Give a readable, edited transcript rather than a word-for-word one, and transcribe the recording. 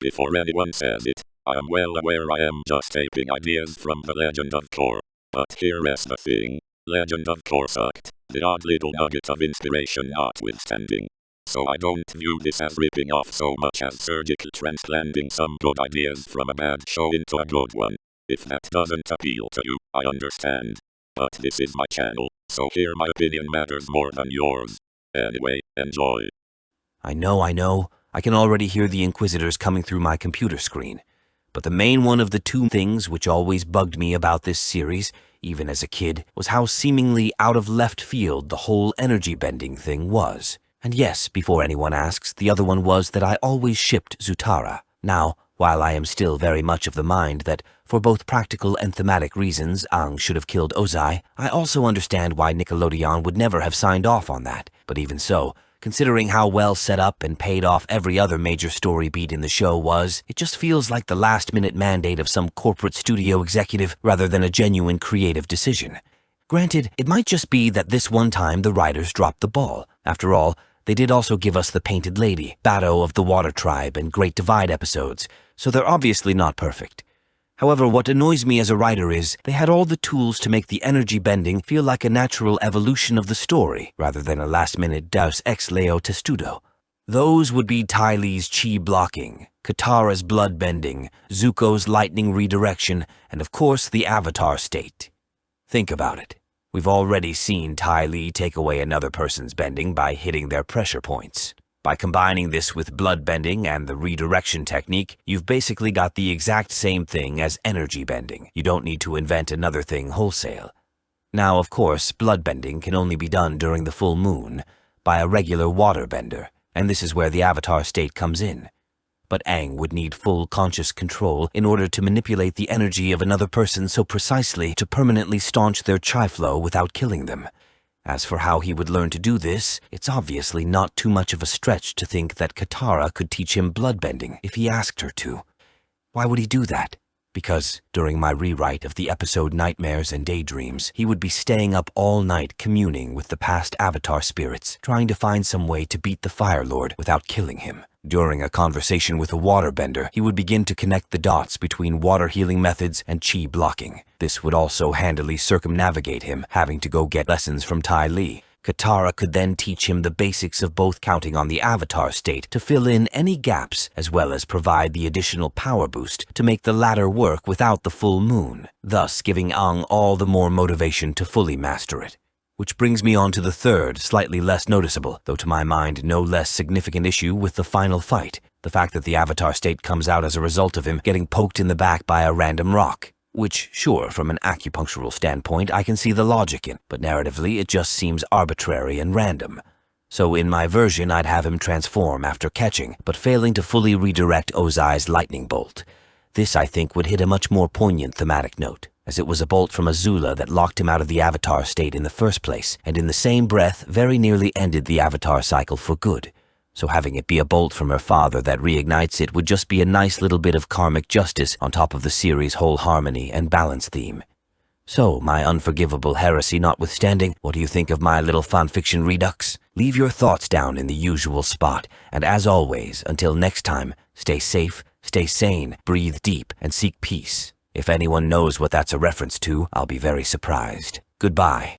before anyone says it. I am well aware I am just taking ideas from the Legend of Korra. But here is the thing. Legend of Korra sucked, the odd little nugget of inspiration notwithstanding. So I don't view this as ripping off so much as surgical transplanting some good ideas from a bad show into a good one. If that doesn't appeal to you, I understand. But this is my channel, so here my opinion matters more than yours. Anyway, enjoy. I know. I can already hear the Inquisitors coming through my computer screen. But the main one of the two things which always bugged me about this series, even as a kid, was how seemingly out of left field the whole energy bending thing was. And yes, before anyone asks, the other one was that I always shipped Zutara. Now, while I am still very much of the mind that, for both practical and thematic reasons, Aang should have killed Ozai, I also understand why Nickelodeon would never have signed off on that. But even so, considering how well set up and paid off every other major story beat in the show was, it just feels like the last-minute mandate of some corporate studio executive rather than a genuine creative decision. Granted, it might just be that this one time the writers dropped the ball. After all, they did also give us the Painted Lady, Battle of the Water Tribe, and Great Divide episodes, so they're obviously not perfect. However, what annoys me as a writer is they had all the tools to make the energy bending feel like a natural evolution of the story, rather than a last-minute Deus Ex Leo Testudo. Those would be Ty Lee's chi blocking, Katara's blood bending, Zuko's lightning redirection, and of course the Avatar state. Think about it. We've already seen Ty Lee take away another person's bending by hitting their pressure points. By combining this with blood bending and the redirection technique, you've basically got the exact same thing as energy bending. You don't need to invent another thing wholesale. Now, of course, blood bending can only be done during the full moon by a regular water bender, and this is where the Avatar state comes in. But Aang would need full conscious control in order to manipulate the energy of another person so precisely to permanently staunch their chi flow without killing them. As for how he would learn to do this, it's obviously not too much of a stretch to think that Katara could teach him bloodbending if he asked her to. Why would he do that? Because during my rewrite of the episode Nightmares and Daydreams, he would be staying up all night communing with the past Avatar spirits, trying to find some way to beat the Fire Lord without killing him. During a conversation with a waterbender, he would begin to connect the dots between water healing methods and chi blocking. This would also handily circumnavigate him, having to go get lessons from Ty Lee. Katara could then teach him the basics of both, counting on the Avatar state to fill in any gaps, as well as provide the additional power boost to make the latter work without the full moon, thus giving Aang all the more motivation to fully master it. Which brings me on to the third, slightly less noticeable, though to my mind no less significant issue with the final fight, the fact that the Avatar state comes out as a result of him getting poked in the back by a random rock. Which, sure, from an acupunctural standpoint, I can see the logic in, but narratively it just seems arbitrary and random. So in my version, I'd have him transform after catching, but failing to fully redirect Ozai's lightning bolt. This, I think, would hit a much more poignant thematic note, as it was a bolt from Azula that locked him out of the Avatar state in the first place, and in the same breath very nearly ended the Avatar cycle for good. So having it be a bolt from her father that reignites it would just be a nice little bit of karmic justice on top of the series' whole harmony and balance theme. So, my unforgivable heresy notwithstanding, what do you think of my little fanfiction redux? Leave your thoughts down in the usual spot, and as always, until next time, stay safe, stay sane, breathe deep, and seek peace. If anyone knows what that's a reference to, I'll be very surprised. Goodbye.